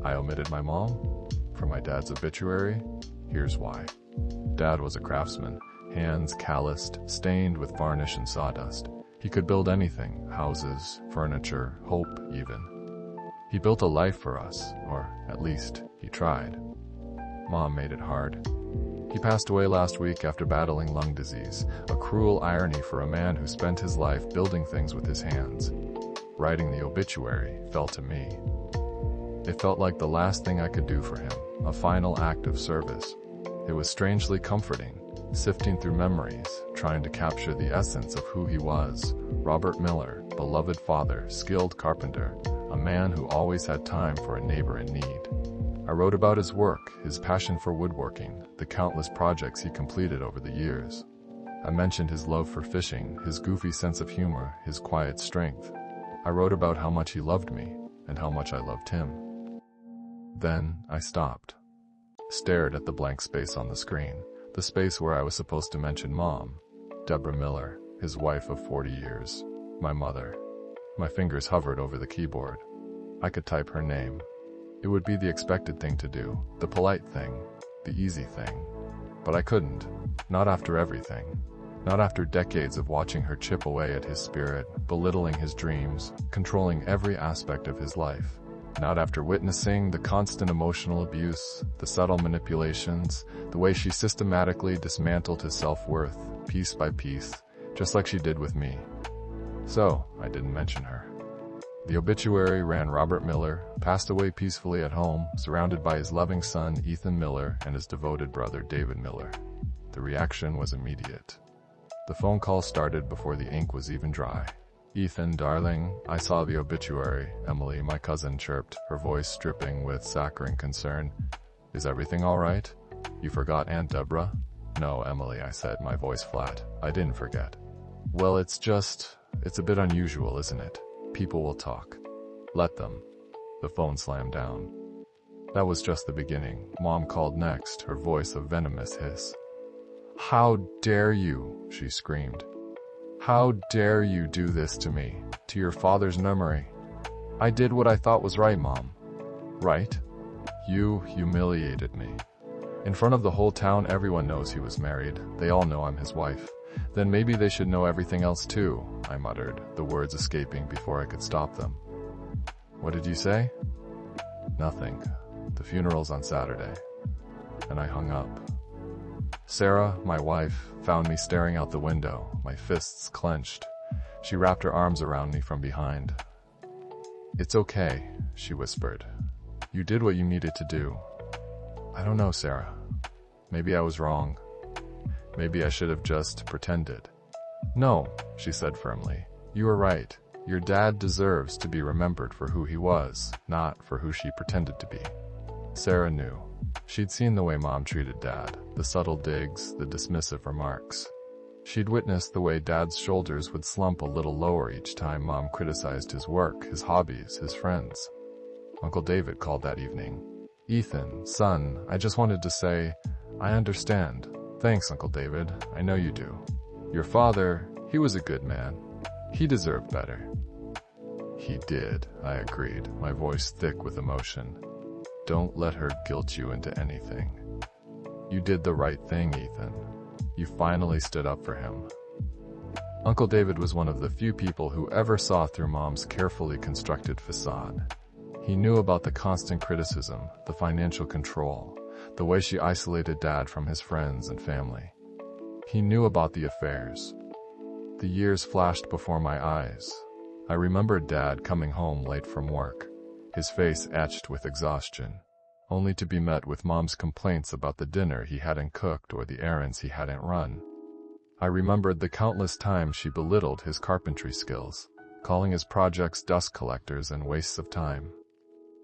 I omitted my mom from my dad's obituary. Here's why. Dad was a craftsman, hands calloused, stained with varnish and sawdust. He could build anything, houses, furniture, hope even. He built a life for us, or at least he tried. Mom made it hard. He passed away last week after battling lung disease, a cruel irony for a man who spent his life building things with his hands. Writing the obituary fell to me. It felt like the last thing I could do for him, a final act of service. It was strangely comforting, sifting through memories, trying to capture the essence of who he was. Robert Miller, beloved father, skilled carpenter, a man who always had time for a neighbor in need. I wrote about his work, his passion for woodworking, the countless projects he completed over the years. I mentioned his love for fishing, his goofy sense of humor, his quiet strength. I wrote about how much he loved me and how much I loved him. Then I stopped, stared at the blank space on the screen, the space where I was supposed to mention Mom, Deborah Miller, his wife of 40 years, my mother. My fingers hovered over the keyboard. I could type her name. It would be the expected thing to do, the polite thing, the easy thing. But I couldn't, not after everything. Not after decades of watching her chip away at his spirit, belittling his dreams, controlling every aspect of his life. Not after witnessing the constant emotional abuse, the subtle manipulations, the way she systematically dismantled his self-worth, piece by piece, just like she did with me. So, I didn't mention her. The obituary ran Robert Miller, passed away peacefully at home, surrounded by his loving son Ethan Miller and his devoted brother David Miller. The reaction was immediate. The phone call started before the ink was even dry. "Ethan, darling, I saw the obituary," Emily, my cousin, chirped, her voice dripping with saccharine concern. "Is everything all right? You forgot Aunt Deborah?" "No, Emily," I said, my voice flat. "I didn't forget." "Well, it's a bit unusual, isn't it? People will talk. Let them." The phone slammed down. That was just the beginning. Mom called next, her voice a venomous hiss. "How dare you?" she screamed. "How dare you do this to me, to your father's memory?" "I did what I thought was right, Mom." "Right? You humiliated me. In front of the whole town, everyone knows he was married. They all know I'm his wife. Then maybe they should know everything else too," I muttered, the words escaping before I could stop them. "What did you say?" "Nothing. The funeral's on Saturday." And I hung up. Sarah, my wife, found me staring out the window, my fists clenched. She wrapped her arms around me from behind. "It's okay," she whispered. "You did what you needed to do." "I don't know, Sarah. Maybe I was wrong. Maybe I should have just pretended." "No," she said firmly. "You were right. Your dad deserves to be remembered for who he was, not for who she pretended to be." Sarah knew. She'd seen the way Mom treated Dad, the subtle digs, the dismissive remarks. She'd witnessed the way Dad's shoulders would slump a little lower each time Mom criticized his work, his hobbies, his friends. Uncle David called that evening. "Ethan, son, I just wanted to say, I understand." "Thanks, Uncle David. I know you do. Your father, he was a good man. He deserved better." "He did," I agreed, my voice thick with emotion. "Don't let her guilt you into anything. You did the right thing, Ethan. You finally stood up for him." Uncle David was one of the few people who ever saw through Mom's carefully constructed facade. He knew about the constant criticism, the financial control, the way she isolated Dad from his friends and family. He knew about the affairs. The years flashed before my eyes. I remembered Dad coming home late from work, his face etched with exhaustion, only to be met with Mom's complaints about the dinner he hadn't cooked or the errands he hadn't run. I remembered the countless times she belittled his carpentry skills, calling his projects dust collectors and wastes of time.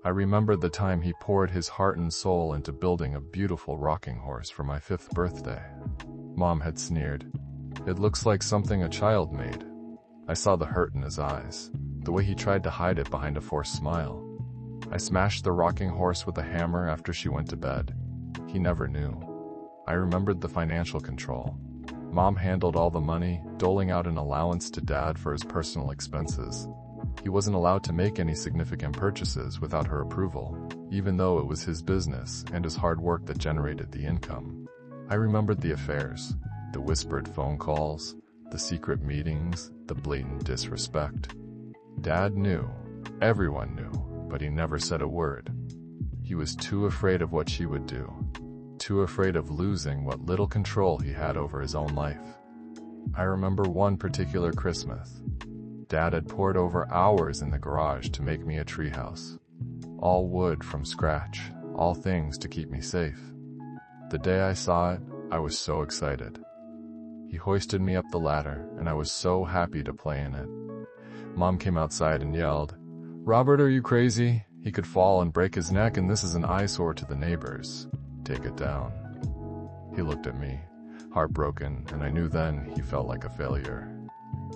I remembered the time he poured his heart and soul into building a beautiful rocking horse for my 5th birthday. Mom had sneered, "It looks like something a child made." I saw the hurt in his eyes, the way he tried to hide it behind a forced smile. I smashed the rocking horse with a hammer after she went to bed. He never knew. I remembered the financial control. Mom handled all the money, doling out an allowance to Dad for his personal expenses. He wasn't allowed to make any significant purchases without her approval, even though it was his business and his hard work that generated the income. I remembered the affairs, the whispered phone calls, the secret meetings, the blatant disrespect. Dad knew. Everyone knew, but he never said a word. He was too afraid of what she would do, too afraid of losing what little control he had over his own life. I remember one particular Christmas. Dad had poured over hours in the garage to make me a treehouse. All wood from scratch, all things to keep me safe. The day I saw it, I was so excited. He hoisted me up the ladder, and I was so happy to play in it. Mom came outside and yelled, "Robert, are you crazy? He could fall and break his neck, and this is an eyesore to the neighbors. Take it down." He looked at me, heartbroken, and I knew then he felt like a failure.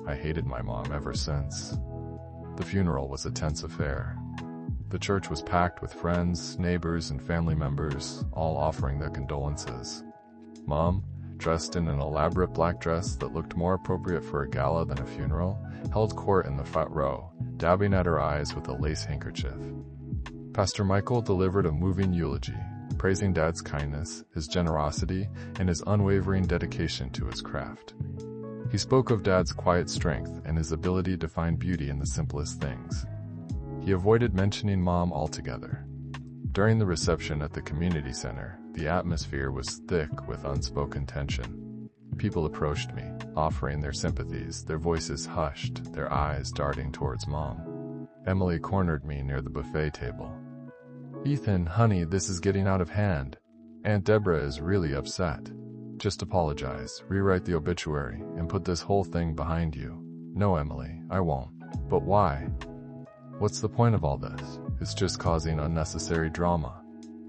I hated my mom ever since. The funeral was a tense affair. The church was packed with friends, neighbors, and family members, all offering their condolences. Mom, dressed in an elaborate black dress that looked more appropriate for a gala than a funeral, held court in the front row, dabbing at her eyes with a lace handkerchief. Pastor Michael delivered a moving eulogy, praising Dad's kindness, his generosity, and his unwavering dedication to his craft. He spoke of Dad's quiet strength and his ability to find beauty in the simplest things. He avoided mentioning Mom altogether. During the reception at the community center, the atmosphere was thick with unspoken tension. People approached me, offering their sympathies, their voices hushed, their eyes darting towards Mom. Emily cornered me near the buffet table. "Ethan, honey, this is getting out of hand. Aunt Deborah is really upset. Just apologize, rewrite the obituary, and put this whole thing behind you." "No, Emily, I won't." "But why? What's the point of all this? It's just causing unnecessary drama."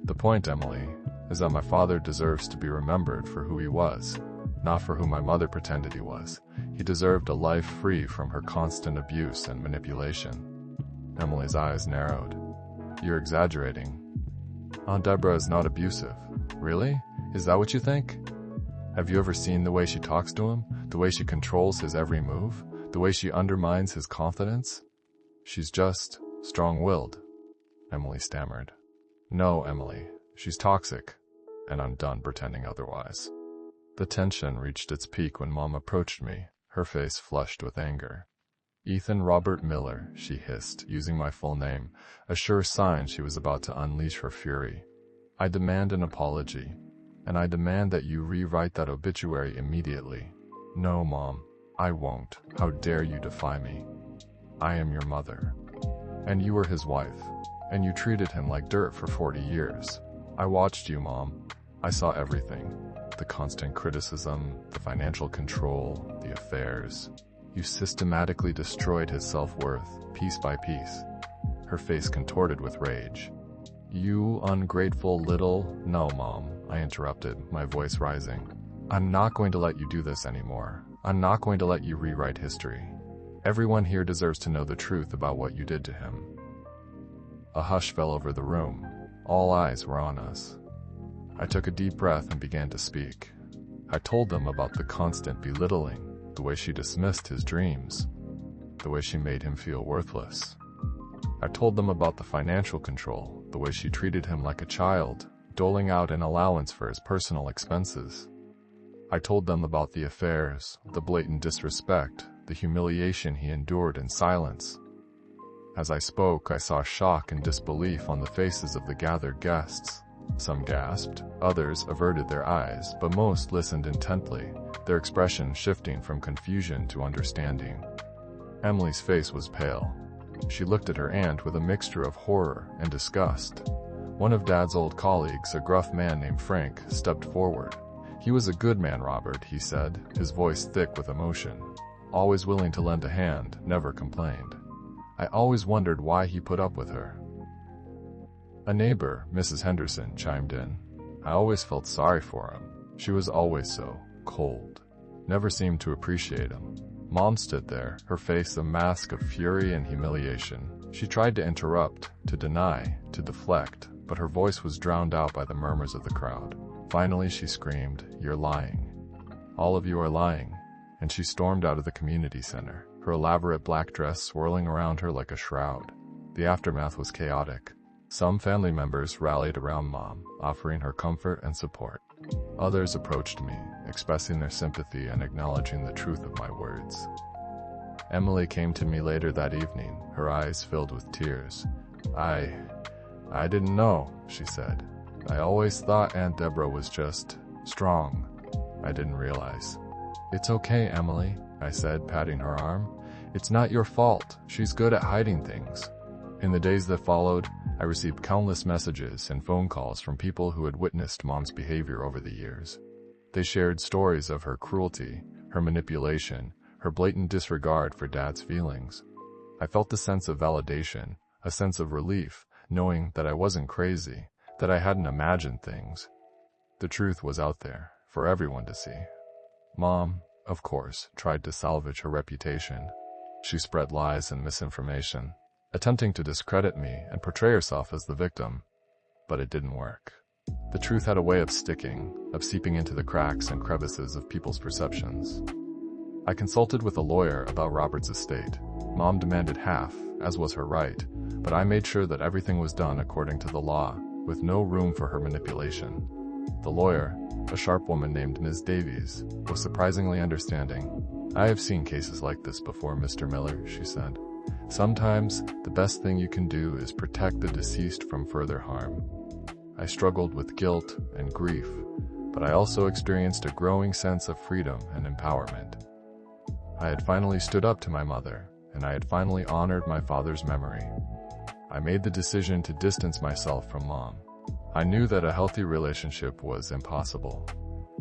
"The point, Emily, is that my father deserves to be remembered for who he was, not for who my mother pretended he was. He deserved a life free from her constant abuse and manipulation." Emily's eyes narrowed. "You're exaggerating. Aunt Deborah is not abusive." "Really? Is that what you think? Have you ever seen the way she talks to him? The way she controls his every move? The way she undermines his confidence?" "She's just strong-willed," Emily stammered. "No, Emily, she's toxic, and I'm done pretending otherwise." The tension reached its peak when Mom approached me, her face flushed with anger. "Ethan Robert Miller," she hissed, using my full name, a sure sign she was about to unleash her fury. "I demand an apology, and I demand that you rewrite that obituary immediately." "No, Mom, I won't. How dare you defy me? I am your mother. And you were his wife, and you treated him like dirt for 40 years. I watched you, Mom. I saw everything. The constant criticism, the financial control, the affairs. You systematically destroyed his self-worth, piece by piece." Her face contorted with rage. "You ungrateful little—" "No, Mom," I interrupted, my voice rising. "I'm not going to let you do this anymore. I'm not going to let you rewrite history. Everyone here deserves to know the truth about what you did to him." A hush fell over the room. All eyes were on us. I took a deep breath and began to speak. I told them about the constant belittling, the way she dismissed his dreams, the way she made him feel worthless. I told them about the financial control, the way she treated him like a child, doling out an allowance for his personal expenses. I told them about the affairs, the blatant disrespect, the humiliation he endured in silence. As I spoke, I saw shock and disbelief on the faces of the gathered guests. Some gasped, others averted their eyes, but most listened intently, their expression shifting from confusion to understanding. Emily's face was pale. She looked at her aunt with a mixture of horror and disgust. One of Dad's old colleagues, a gruff man named Frank, stepped forward. "He was a good man, Robert," he said, his voice thick with emotion. "Always willing to lend a hand, never complained. I always wondered why he put up with her." A neighbor, Mrs. Henderson, chimed in. "I always felt sorry for him. She was always so cold. Never seemed to appreciate him." Mom stood there, her face a mask of fury and humiliation. She tried to interrupt, to deny, to deflect, but her voice was drowned out by the murmurs of the crowd. Finally she screamed, "You're lying. All of you are lying," and she stormed out of the community center, her elaborate black dress swirling around her like a shroud. The aftermath was chaotic. Some family members rallied around Mom, offering her comfort and support. Others approached me, expressing their sympathy and acknowledging the truth of my words. Emily came to me later that evening, her eyes filled with tears. I didn't know," she said. "I always thought Aunt Deborah was just strong. I didn't realize." "It's okay, Emily," I said, patting her arm. "It's not your fault. She's good at hiding things." In the days that followed, I received countless messages and phone calls from people who had witnessed Mom's behavior over the years. They shared stories of her cruelty, her manipulation, her blatant disregard for Dad's feelings. I felt a sense of validation, a sense of relief, knowing that I wasn't crazy, that I hadn't imagined things. The truth was out there, for everyone to see. Mom, of course, tried to salvage her reputation. She spread lies and misinformation, attempting to discredit me and portray herself as the victim. But it didn't work. The truth had a way of sticking, of seeping into the cracks and crevices of people's perceptions. I consulted with a lawyer about Robert's estate. Mom demanded half, as was her right, but I made sure that everything was done according to the law, with no room for her manipulation. The lawyer, a sharp woman named Ms. Davies, was surprisingly understanding. "I have seen cases like this before, Mr. Miller," she said. "Sometimes, the best thing you can do is protect the deceased from further harm." I struggled with guilt and grief, but I also experienced a growing sense of freedom and empowerment. I had finally stood up to my mother, and I had finally honored my father's memory. I made the decision to distance myself from Mom. I knew that a healthy relationship was impossible,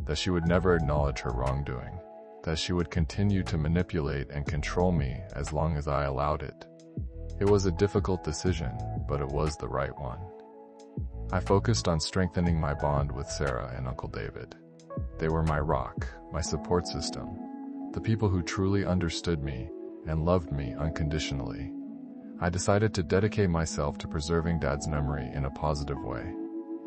that she would never acknowledge her wrongdoing, that she would continue to manipulate and control me as long as I allowed it. It was a difficult decision, but it was the right one. I focused on strengthening my bond with Sarah and Uncle David. They were my rock, my support system, the people who truly understood me and loved me unconditionally. I decided to dedicate myself to preserving Dad's memory in a positive way.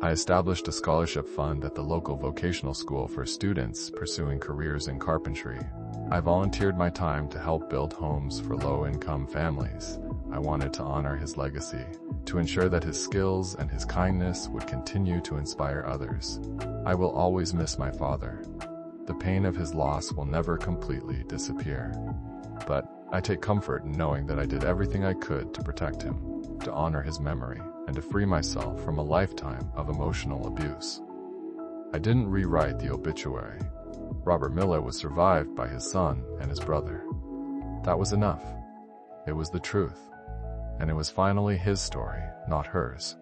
I established a scholarship fund at the local vocational school for students pursuing careers in carpentry. I volunteered my time to help build homes for low-income families. I wanted to honor his legacy, to ensure that his skills and his kindness would continue to inspire others. I will always miss my father. The pain of his loss will never completely disappear. But I take comfort in knowing that I did everything I could to protect him, to honor his memory, and to free myself from a lifetime of emotional abuse. I didn't rewrite the obituary. Robert Miller was survived by his son and his brother. That was enough. It was the truth. And it was finally his story, not hers.